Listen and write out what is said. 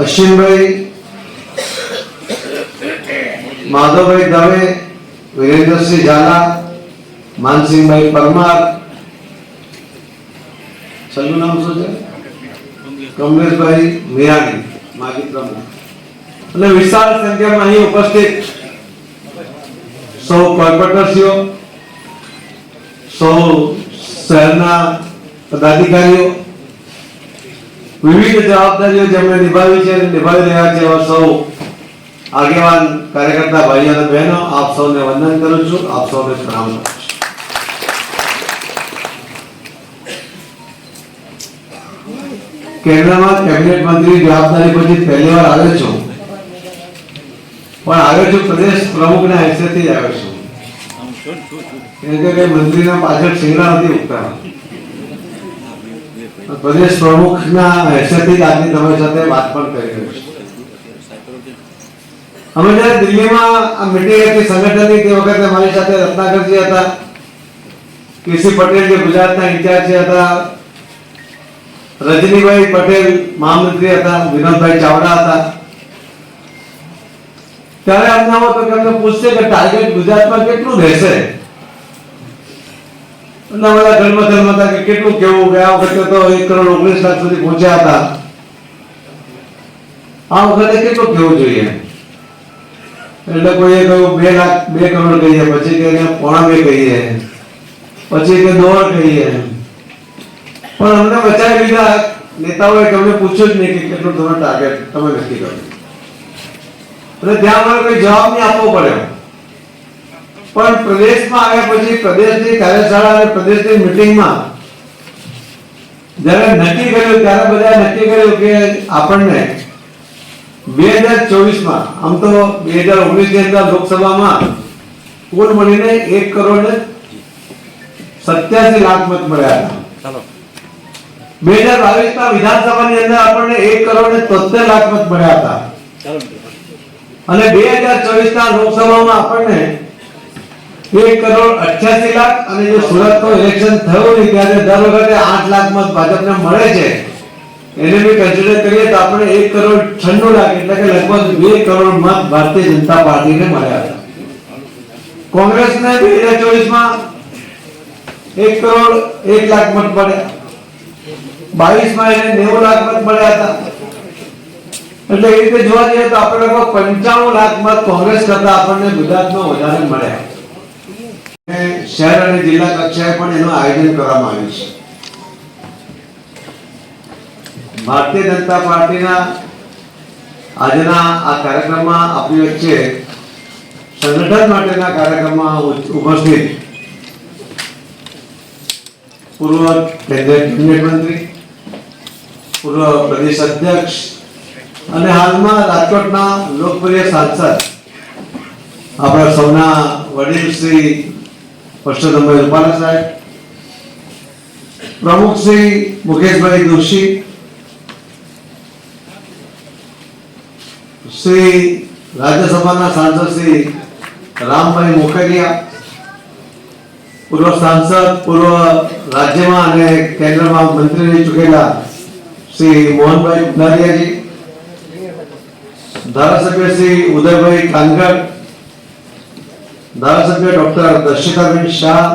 અશ્વિનભાઈ, માધવભાઈ દવે, વીરેન્દ્રસિંહ ઝાલા, માનસિંહભાઈ પરમાર, છેલ્લું નામ શું છે? કમલેશભાઈ મિયાણી, માજી પ્રમુખ, અને વિશાળ સંખ્યામાં અહીં ઉપસ્થિત સૌ કોર્પોરેટરશ્રીઓ, સૌ શહેરના પદાધિકારીઓ, વિવિધ જવાબદારીઓ જેમણે નિભાવી છે નિભાવી રહ્યા છે એવા સૌ આગેવાન કાર્યકર્તા ભાઈઓ અને બહેનો, આપ સૌને વંદન કરું છું, આપ સૌને પ્રણામ કરું છું. કેન્દ્રમાં કેબિનેટ મંત્રી જવાબદારી પછી પહેલી વાર આવ્યો છું, પણ આવ્યો છું પ્રદેશ પ્રમુખના હેસિયતથી જ આવ્યો છું. કે મંત્રીના પાછળ શિંગડા નથી ઉગતા. પ્રદેશ પ્રમુખના હેસિયતથી જ આજની તમારી સાથે વાત પણ કરી રહ્યો છું. અમે જ્યારે દિલ્હીમાં આ મીટિંગ હતી સંગઠનની, તે વખતે મારી સાથે રત્નાકરજી હતા, કેસી પટેલ જે ગુજરાતના ઇન્ચાર્જ હતા, રજનીભાઈ પટેલ મહામંત્રી હતા, વિનોદભાઈ ચાવડા હતા. ત્યારે અમને આવો તો અમને પૂછશે કે ટાર્ગેટ ગુજરાતમાં કેટલું રહેશે. બધા ગણમથલ હતા કે કેટલું કેવું. ગયા વખતે તો 1 કરોડ 19 લાખ સુધી પહોંચ્યા હતા. આ વખતે કેટલું કેવું જોઈએ? એટલે કોઈએ કહ્યું 2 લાખ 2 કરોડ કહીએ, પછી કે 1.5 કહીએ, પછી કે 1.5 કહીએ. પણ અમને બચાવી લીધા નેતાઓએ. તમને પૂછ્યું જ નહીં કે કેટલું તમે ટાર્ગેટ તમે નક્કી કરો. અને ત્યાં અમારે કોઈ જવાબ નહીં આપવો પડ્યો. પણ પ્રદેશમાં આવ્યા પછી પ્રદેશની કાર્યશાળા અને પ્રદેશની મીટિંગમાં જ્યારે નક્કી કર્યું, ત્યારે બધા નક્કી કર્યું કે આપણને 2024માં, આમ તો 2019 ની અંદર લોકસભામાં કુલ મળીને 1 કરોડ 87 લાખ મત મળ્યા હતા. 2022માં વિધાનસભાની અંદર આપણને 1 કરોડ 73 લાખ મત મળ્યા હતા. અને 2024ના લોકસભામાં આપણને 1 કરોડ 88 લાખ, અને જો સુરતનું ઇલેક્શન થયું ને ત્યારે દર વખતે 8 લાખ મત ભાજપને મળે છે, એને બી કન્સિડર કરીએ તો આપણે 1 કરોડ 96 લાખ એટલે કે લગભગ 2 કરોડ મત ભારતીય જનતા પાર્ટીને મળ્યા હતા. કોંગ્રેસને 2024માં 1 કરોડ 1 લાખ મત મળ્યા. 22માં એને 90 લાખ મત મળ્યા હતા. એટલે એ રીતે જોવા જઈએ તો આપણે લગભગ 95 લાખ મત કોંગ્રેસ કરતા આપણને ગુજરાતમાં વધારે મળ્યા. શહેર અને જિલ્લા કક્ષાએ પણ એનું આયોજન કરવામાં આવ્યું છે. ભારતીય જનતા પાર્ટીના આજના આ કાર્યક્રમમાં આપણી વચ્ચે સંગઠન માટેના કાર્યક્રમમાં ઉપસ્થિત પૂર્વ કેન્દ્રીય કેબિનેટ મંત્રી, પૂર્વ પ્રદેશ અધ્યક્ષ અને હાલમાં રાજકોટના લોકપ્રિય સાંસદ આપણા સૌના વડીલ શ્રી પરસોત્તમભાઈ રૂપાલા સાહેબ, પ્રમુખ શ્રી મુકેશભાઈ દોશી, શ્રી રાજ્યસભાના સાંસદ શ્રી રામભાઈ મોકરિયા, પૂર્વ સાંસદ, પૂર્વ રાજ્યમાં અને કેન્દ્રમાં મંત્રી રહી ચૂકેલા શ્રી મોહનભાઈ કુંડારિયાજી, ધારાસભ્ય શ્રી ઉદયભાઈ કાનગર, ધારાસભ્ય ડોક્ટર દર્શિતાબેન શાહ,